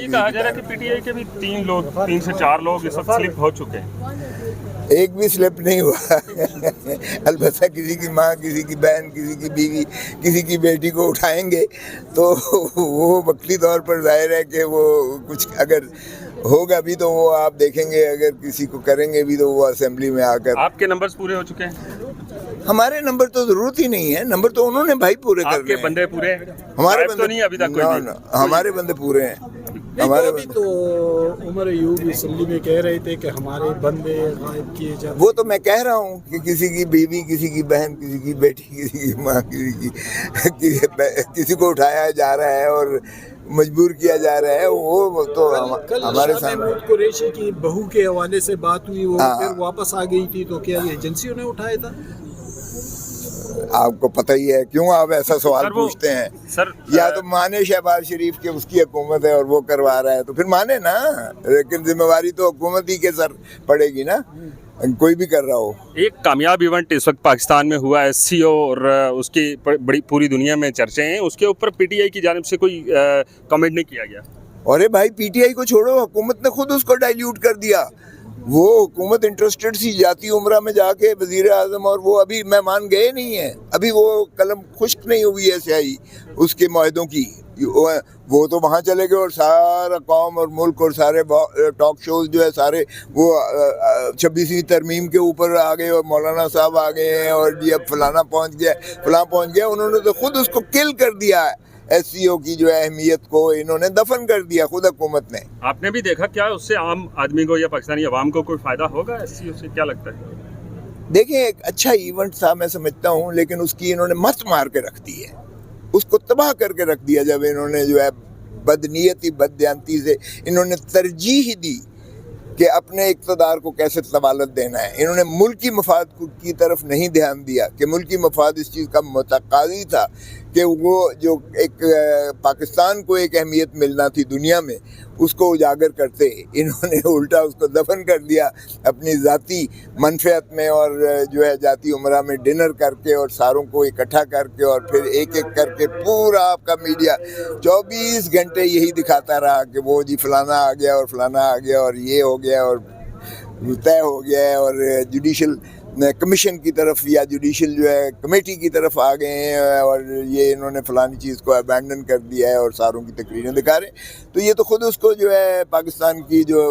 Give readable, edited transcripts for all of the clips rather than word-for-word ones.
ये कहा जा रहा है कि पीटीआई के भी 3 से 4 लोग इस वक्त स्लिप हो चुके हैं। एक भी स्लिप नहीं हुआ अलबत्ता किसी की माँ, किसी की बहन, किसी की बीवी, किसी की बेटी को उठाएंगे तो वो वक्ती तौर पर जाहिर है कि वो कुछ अगर होगा भी तो वो आप देखेंगे, अगर किसी को करेंगे भी तो वो असेंबली में आकर। आपके नंबर्स पूरे हो चुके हैं? हमारे नंबर तो जरूरत ही नहीं है, नंबर तो उन्होंने भाई पूरे करने हैं। आपके बंदे पूरे हैं? हमारे तो नहीं अभी तक कोई नहीं? हमारे बंदे पूरे हैं। हमारे तो उमर अयूब असम्बली में कह रहे थे कि हमारे बंदे गायब किए जाते। वो तो मैं कह रहा हूँ कि किसी की बीवी, किसी की बहन, किसी की बेटी, किसी की माँ, किसी को उठाया जा रहा है और मजबूर किया जा रहा है, वो तो हमारे सामने। कुरैशी की बहू के हवाले से बात हुई, वो फिर वापस आ गई थी, तो क्या ये एजेंसियों ने उठाया था? आपको पता ही है, क्यों आप ऐसा सवाल पूछते हैं? सर या तो माने शहबाज शरीफ के उसकी हुकूमत है और वो करवा रहा है तो फिर माने ना, लेकिन जिम्मेवारी तो हुकूमत ही के सर पड़ेगी ना, कोई भी कर रहा हो। एक कामयाब इवेंट इस वक्त पाकिस्तान में हुआ है, SCO, और उसकी बड़ी पूरी दुनिया में चर्चे हैं, उसके ऊपर पीटीआई की जानिब से कोई कमेंट नहीं किया गया। अरे भाई पीटीआई को छोड़ो, हुकूमत ने खुद उसको डाइल्यूट कर दिया। वो हुकूमत इंटरेस्टेड सी जाती उम्रा में जाके वजीर आजम, और वो अभी मेहमान गए नहीं है, अभी वो कलम खुश्क नहीं हुई है स्याही उसके मुआहदों की, वो तो वहाँ चले गए और सारा कौम और मुल्क और सारे टॉक शोज जो है सारे वो 26वीं तरमीम के ऊपर आ गए और मौलाना साहब आ गए हैं और ये फलाना पहुँच गया, फलां पहुँच गया। उन्होंने तो खुद उसको किल कर दिया है। SCO की जो है अहमियत को इन्होंने दफन कर दिया खुद हुकूमत ने। आपने भी देखा, क्या उससे आम आदमी को या पाकिस्तानी अवाम को कोई फायदा होगा SCO से, क्या लगता है? देखिए एक अच्छा इवेंट था मैं समझता हूँ, लेकिन उसकी इन्होंने मस्त मार के रख दी है, उसको तबाह करके रख दिया। जब इन्होंने जो है बदनीयती बददियांती से इन्होंने तरजीह दी कि अपने इक़्तिदार को कैसे तवालत देना है, इन्होंने मुल्की मफाद की तरफ नहीं ध्यान दिया कि मुल्की मफाद इस चीज़ का मुतक़ाज़ी था कि वो जो एक पाकिस्तान को एक अहमियत मिलना थी दुनिया में, उसको उजागर करते इन्होंने उल्टा उसको दफन कर दिया अपनी ज़ाती मनफ़ियत में, और जो है जाती उमरा में डिनर करके और सारों को इकट्ठा करके और फिर एक एक करके पूरा आपका मीडिया 24 घंटे यही दिखाता रहा कि वो जी फलाना आ गया और फलाना आ गया और ये हो गया और तय हो गया है, और जुडिशल कमीशन की तरफ या जुडिशल जो है कमेटी की तरफ आ गए हैं और ये इन्होंने फलानी चीज़ को अबैंडन कर दिया है और सारों की तकरीरें दिखा रहे हैं। तो ये तो खुद उसको जो है पाकिस्तान की जो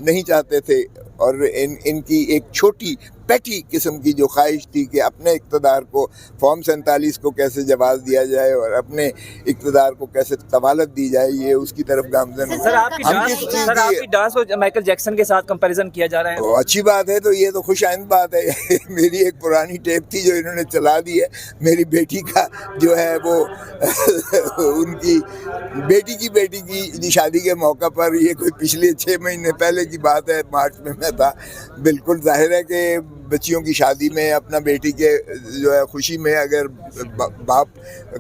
नहीं चाहते थे, और इनकी एक छोटी पैटी किस्म की जो ख्वाहिश थी कि अपने इक़्तिदार को फॉर्म 47 को कैसे जवाब दिया जाए और अपने इक़्तिदार को कैसे तवालत दी जाए, ये उसकी तरफ गामजन। सर आपकी डांस को माइकल जैक्सन के साथ कंपैरिजन किया जा रहा है, तो अच्छी बात है, तो ये तो खुशाइंद बात है। मेरी एक पुरानी टेप थी जो इन्होंने चला दी है, मेरी बेटी का जो है वो उनकी बेटी की शादी के मौका पर, ये कोई पिछले 6 महीने पहले की बात है, मार्च में मैं था। बिल्कुल जाहिर है कि बच्चियों की शादी में अपना बेटी के जो है खुशी में अगर बाप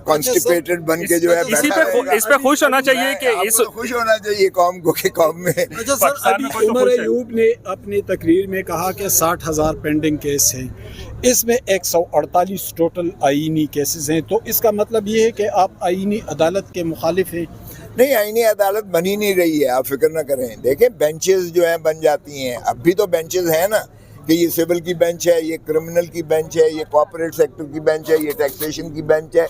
कॉन्स्टिपेटेड बन के जो है इस पे खुश होना चाहिए कि इस खुश होना चाहिए कौम को कि कौम में। अच्छा सर, अभी उमर अयूब ने अपनी तकरीर में कहा कि 60,000 पेंडिंग केस हैं, इसमें 148 टोटल आईनी केसेस हैं, तो इसका मतलब ये है कि आप आईनी अदालत के मुखालिफ हैं? नहीं, आईनी अदालत बनी नहीं रही है, आप फिक्र ना करें। देखें बेंचेस जो हैं बन जाती हैं, अब भी तो बेंचेस हैं ना, कि ये सिविल की बेंच है, ये क्रिमिनल की बेंच है, ये कॉर्पोरेट सेक्टर की बेंच है, ये टैक्सेशन की बेंच है,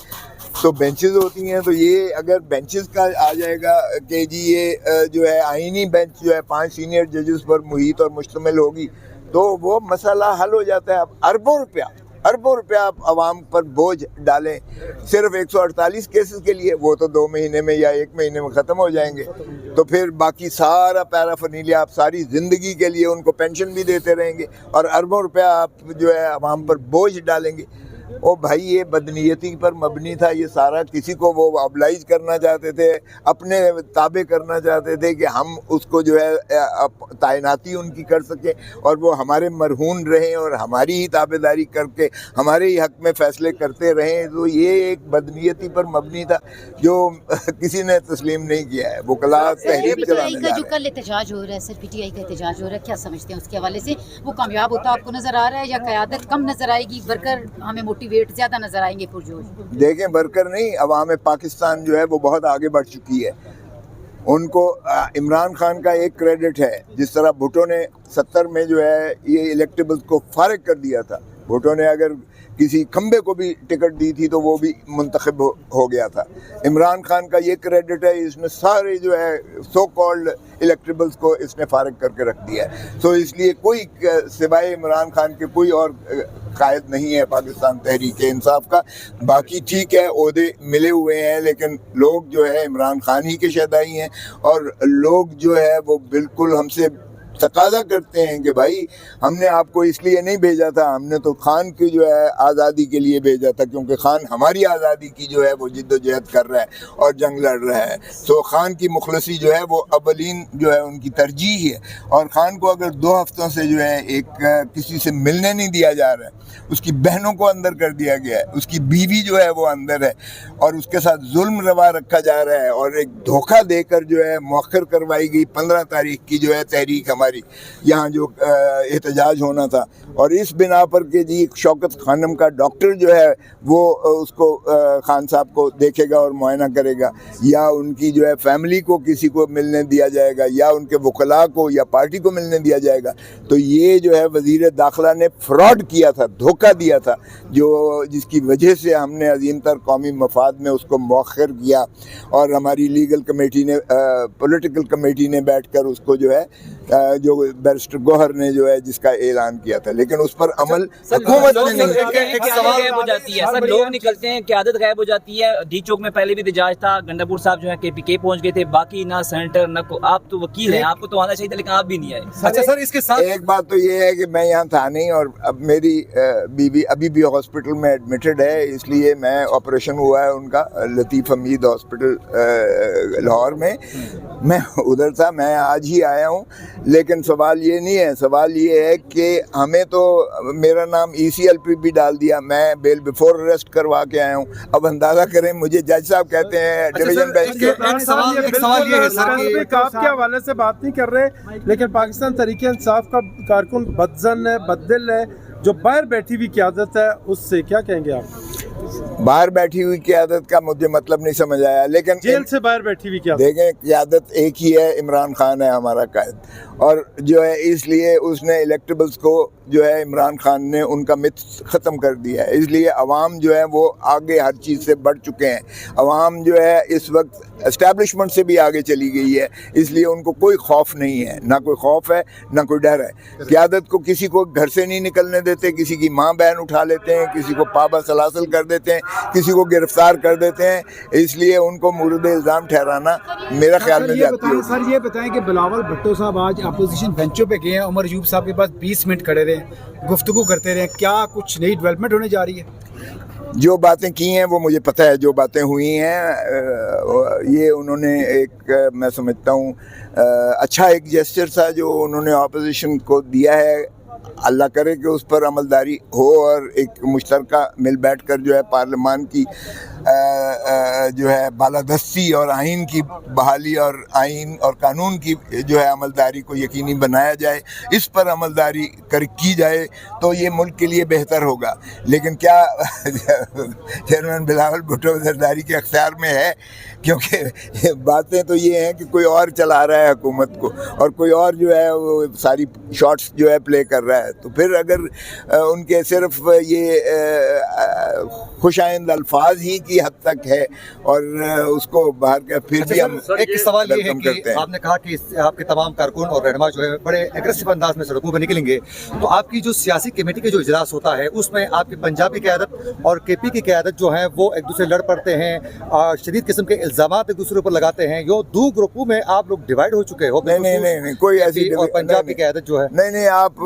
तो बेंचेस होती हैं। तो ये अगर बेंचेस का आ जाएगा कि जी ये जो है आईनी बेंच जो है 5 सीनियर जजेस पर मुहित और मुश्तमिल होगी, तो वो मसला हल हो जाता है। अब अरबों रुपया आप आवाम पर बोझ डालें सिर्फ 148 केसेस के लिए, वो तो 2 महीने में या 1 महीने में ख़त्म हो जाएंगे। तो फिर बाकी सारा पैराफर्नीलिया आप सारी ज़िंदगी के लिए उनको पेंशन भी देते रहेंगे और अरबों रुपया आप जो है आवाम पर बोझ डालेंगे। ओ भाई, ये बदनीयती पर मबनी था ये सारा। किसी को वो ऑबलाइज करना चाहते थे, अपने ताबे करना चाहते थे कि हम उसको जो है तैनाती उनकी कर सकें और वो हमारे मरहून रहें और हमारी ही ताबेदारी करके हमारे ही हक़ में फ़ैसले करते रहें। तो ये एक बदनीयती पर मबनी था जो किसी ने तस्लीम नहीं किया है। वो कला तहरीक चलाने जा रहे हैं। कल एहतजाज हो रहा है सर, PTI का एहतजाज हो रहा है, क्या समझते हैं उसके हवाले से? वो कामयाब होता आपको नज़र आ रहा है या क़यादत कम नज़र आएगी, वर्कर हमें मोटिवेट ज़्यादा नज़र आएंगे पुरजोश? देखें, वर्कर नहीं, अवाम पाकिस्तान जो है वो बहुत आगे बढ़ चुकी है। ان کو عمران خان کا ایک کریڈٹ ہے، جس طرح بھٹو نے 70 میں جو ہے یہ الیکٹیبلز کو فارغ کر دیا تھا. بھٹو نے اگر کسی کھمبے کو بھی ٹکٹ دی تھی تو وہ بھی منتخب ہو گیا تھا. عمران خان کا یہ کریڈٹ ہے، اس نے سارے جو ہے سو کالڈ الیکٹیبلز کو اس نے فارغ کر کے رکھ دیا ہے. سو اس لیے کوئی سوائے عمران خان کے کوئی اور قائد نہیں ہے پاکستان تحریک انصاف کا. باقی ٹھیک ہے عہدے ملے ہوئے ہیں، لیکن لوگ جو ہے عمران خان ہی کے شہدائی ہیں، اور لوگ جو ہے وہ بالکل ہم سے تقاضا کرتے ہیں کہ بھائی ہم نے آپ کو اس لیے نہیں بھیجا تھا، ہم نے تو خان کی جو ہے آزادی کے لیے بھیجا تھا، کیونکہ خان ہماری آزادی کی جو ہے وہ جد و جہد کر رہا ہے اور جنگ لڑ رہا ہے. سو خان کی مخلصی جو ہے وہ اولین جو ہے ان کی ترجیح ہے. اور خان کو اگر 2 ہفتوں سے جو ہے ایک کسی سے ملنے نہیں دیا جا رہا ہے، اس کی بہنوں کو اندر کر دیا گیا ہے، اس کی بیوی جو ہے وہ اندر ہے، اور اس کے ساتھ ظلم روا رکھا جا رہا ہے، اور ایک دھوکہ دے کر جو ہے مؤخر کروائی گئی 15 تاریخ کی جو ہے تحریک ہماری یہاں جو احتجاج ہونا تھا. اور اس بنا پر کہ جی شوکت خانم کا ڈاکٹر جو ہے وہ اس کو خان صاحب کو دیکھے گا اور معائنہ کرے گا، یا ان کی جو ہے فیملی کو کسی کو ملنے دیا جائے گا، یا ان کے وکلاء کو یا پارٹی کو ملنے دیا جائے گا. تو یہ جو ہے وزیر داخلہ نے فراڈ کیا تھا، دھوکہ دیا تھا، جس کی وجہ سے ہم نے عظیم تر قومی مفاد میں اس کو مؤخر کیا. اور ہماری لیگل کمیٹی نے پولیٹیکل کمیٹی نے بیٹھ کر اس کو جو ہے جو بیرسٹر گوہر نے جو ہے جس کا اعلان کیا تھا، لیکن اس پر عمل حکومت نے نہیں کیا. ایک سوال غائب ہو جاتی ہے سر، لوگ نکلتے ہیں، قیادت غائب ہو جاتی ہے. ڈی چوک میں پہلے بھی احتجاج تھا، گنڈا پور صاحب جو ہے KPK پہنچ گئے تھے، باقی نہ سینیٹر نہ آپ تو وکیل ہیں، آپ کو تو آنا چاہیے تھا لیکن آپ بھی نہیں آئے. اچھا سر، اس کے ساتھ ایک بات تو یہ ہے کہ میں یہاں تھا نہیں، اور اب میری بیوی ابھی بھی ہاسپٹل میں ایڈمٹڈ ہے، اس لیے میں آپریشن ہوا ہے ان کا لطیف حمید ہاسپٹل لاہور میں ادھر تھا. میں آج ہی آیا ہوں. لیکن سوال یہ نہیں ہے، سوال یہ ہے کہ ہمیں تو میرا نام ECLP بھی ڈال دیا، میں بیل بیفور اریسٹ کروا کے آیا ہوں. اب اندازہ کریں، مجھے جج صاحب کہتے ہیں ڈویژن بینچ کے ایک سوال یہ ہے سر کہ آپ کے حوالے سے بات نہیں کر رہے، لیکن پاکستان تحریک انصاف کا کارکن بدزن ہے، بددل ہے، جو باہر بیٹھی ہوئی قیادت ہے، اس سے کیا کہیں گے آپ؟ باہر بیٹھی ہوئی قیادت کا مجھے مطلب نہیں سمجھ آیا، لیکن جیل سے باہر بیٹھی ہوئی قیادت، دیکھیں قیادت ایک ہی ہے، عمران خان ہے ہمارا قائد. اور جو ہے اس لیے اس نے الیکٹیبلز کو جو ہے عمران خان نے ان کا مت ختم کر دیا ہے. اس لیے عوام جو ہے وہ آگے ہر چیز سے بڑھ چکے ہیں. عوام جو ہے اس وقت اسٹیبلشمنٹ سے بھی آگے چلی گئی ہے، اس لیے ان کو کوئی خوف نہیں ہے، نہ کوئی خوف ہے نہ کوئی ڈر ہے. قیادت کو کسی کو گھر سے نہیں نکلنے دیتے، کسی کی ماں بہن اٹھا لیتے ہیں، کسی کو پابا سلاسل کر دیتے ہیں، کسی کو گرفتار کر دیتے ہیں. اس لیے ان کو مورد الزام ٹھہرانا میرا خیال میں جاتی ہے. سر یہ بتائیں کہ بلاول بھٹو صاحب آج اپوزیشن بینچوں پہ گئے ہیں، عمر ایوب صاحب کے پاس 20 منٹ کھڑے رہے، گفتگو کرتے رہے، کیا کچھ نئی ڈیولپمنٹ ہونے جا رہی ہے؟ جو باتیں کی ہیں وہ مجھے پتہ ہے، جو باتیں ہوئی ہیں یہ انہوں نے ایک میں سمجھتا ہوں اچھا ایک جیسچر تھا جو انہوں نے اپوزیشن کو دیا ہے. اللہ کرے کہ اس پر عملداری ہو اور ایک مشترکہ مل بیٹھ کر جو ہے پارلیمان کی جو ہے بالادستی اور آئین کی بحالی اور آئین اور قانون کی جو ہے عملداری کو یقینی بنایا جائے. اس پر عملداری کی جائے تو یہ ملک کے لیے بہتر ہوگا. لیکن کیا چیئرمین بلاول بھٹو زرداری کے اختیار میں ہے؟ کیونکہ باتیں تو یہ ہیں کہ کوئی اور چلا رہا ہے حکومت کو، اور کوئی اور جو ہے وہ ساری شاٹس جو ہے پلے کر رہا ہے. تو پھر اگر ان کے صرف یہ خوش آئند الفاظ ہی کی حد تک ہے اور اس کو باہر کا پھر بھی ہم ایک سوال یہ ہے کہ آپ نے کہا کہ آپ کے تمام کارکن اور رہنما جو ہے بڑے ایگریسو انداز میں سڑکوں پہ نکلیں گے، تو آپ کی جو سیاسی کمیٹی کا جو اجلاس ہوتا ہے اس میں آپ کی پنجاب کی قیادت اور KP کی قیادت جو ہے وہ ایک دوسرے لڑ پڑتے ہیں، شدید قسم کے الزامات ایک دوسرے پر لگاتے ہیں. یہ دو گروپوں میں آپ لوگ ڈیوائیڈ ہو چکے ہو. نہیں کوئی ایسی اور پنجاب کی قیادت جو ہے نہیں آپ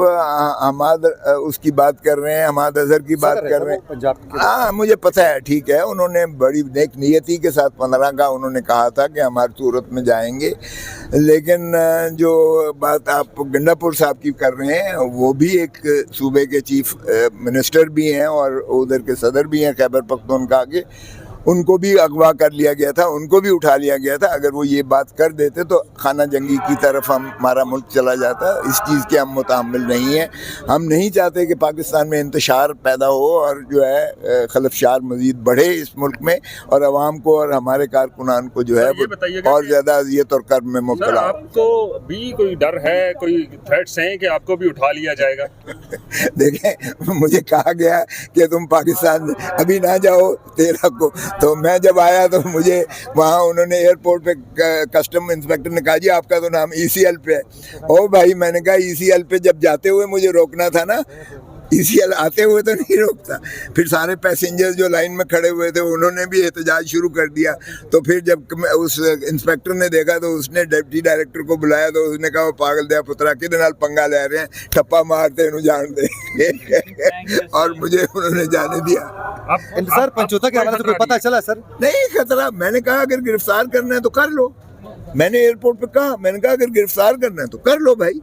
حماد اس کی بات کر رہے ہیں، حماد اظہر کی بات کر رہے ہیں. پنجاب کی ہاں مجھے پتہ ہے، ٹھیک ہے. انہوں نے بڑی نیک نیتی کے ساتھ 15 کا انہوں نے کہا تھا کہ ہماری صورت میں جائیں گے. لیکن جو بات آپ گنڈا پور صاحب کی کر رہے ہیں وہ بھی ایک صوبے کے چیف منسٹر بھی ہیں اور ادھر کے صدر بھی ہیں خیبر پختونخوا کے، उनको भी अगवा कर लिया गया था, उनको भी उठा लिया गया था। अगर वो ये बात कर देते तो खाना जंगी की तरफ हमारा मुल्क चला जाता। इस चीज़ के हम मुतहम्मिल नहीं हैं। हम नहीं चाहते कि पाकिस्तान में इंतशार पैदा हो और जो है खलफशार मज़ीद बढ़े इस मुल्क में, और अवाम को और हमारे कारकुनान को जो है और ज़्यादा अजियत और कर्ब में मुब्तला हो। आपको भी कोई डर है, कोई थ्रेट्स हैं कि आपको भी उठा लिया जाएगा? देखें, मुझे कहा गया कि तुम पाकिस्तान अभी ना जाओ 13 को, तो मैं जब आया तो मुझे वहाँ उन्होंने एयरपोर्ट पे कस्टम इंस्पेक्टर ने कहा जी आपका तो नाम ECL पे है। ओ भाई, मैंने कहा ECL पे जब जाते हुए मुझे रोकना था ना, ECL आते हुए तो नहीं रोकता। फिर सारे पैसेंजर्स जो लाइन में खड़े हुए थे उन्होंने भी एहतजाज शुरू कर दिया। तो फिर जब उस इंस्पेक्टर ने देखा तो उसने डिप्टी डायरेक्टर को बुलाया, तो उसने कहा वो पागल दया पुत्रा किधर नाल पंगा ले रहे हैं, ठप्पा मारते इन्हों जान दे और मुझे उन्होंने जाने दिया। इंतजार पंचोता के हवाले से कोई पता चला सर? नहीं खतरा, मैंने कहा अगर गिरफ्तार करना है तो कर लो। मैंने एयरपोर्ट पे कहा, मैंने कहा अगर गिरफ्तार करना है तो कर लो भाई।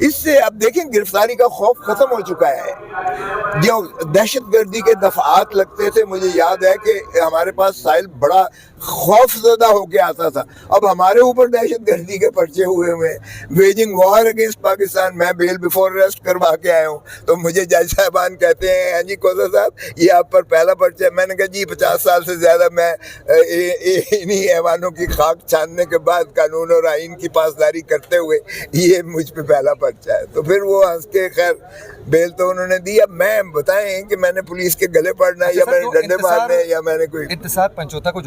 इससे अब देखें गिरफ्तारी का खौफ खत्म हो चुका है। जो दहशतगर्दी के दफात लगते थे, मुझे याद है कि हमारे पास साहिल बड़ा खौफजदा होके आता था। अब हमारे ऊपर दहशतगर्दी के पर्चे हुए हैं, वेजिंग वॉर अगेंस्ट पाकिस्तान। मैं बेल बिफोर अरेस्ट करवा के आया हूँ, तो मुझे जज साहबान कहते हैं हाँ जी कोसा साहब ये आप पर पहला पर्चा है। मैंने कहा जी 50 साल से ज़्यादा मैं इन्हीं ऐवानों की खाक छानने के बाद कानून और आइन की पासदारी करते हुए ये मुझ पे पहला पर्चा है। तो फिर वो हंस के खैर बेल तो उन्होंने दी। अब मैं बताएं कि मैंने पुलिस के गले पड़ना या मैंने डंडे मारने या मैंने कोई इंतजार पंचोता को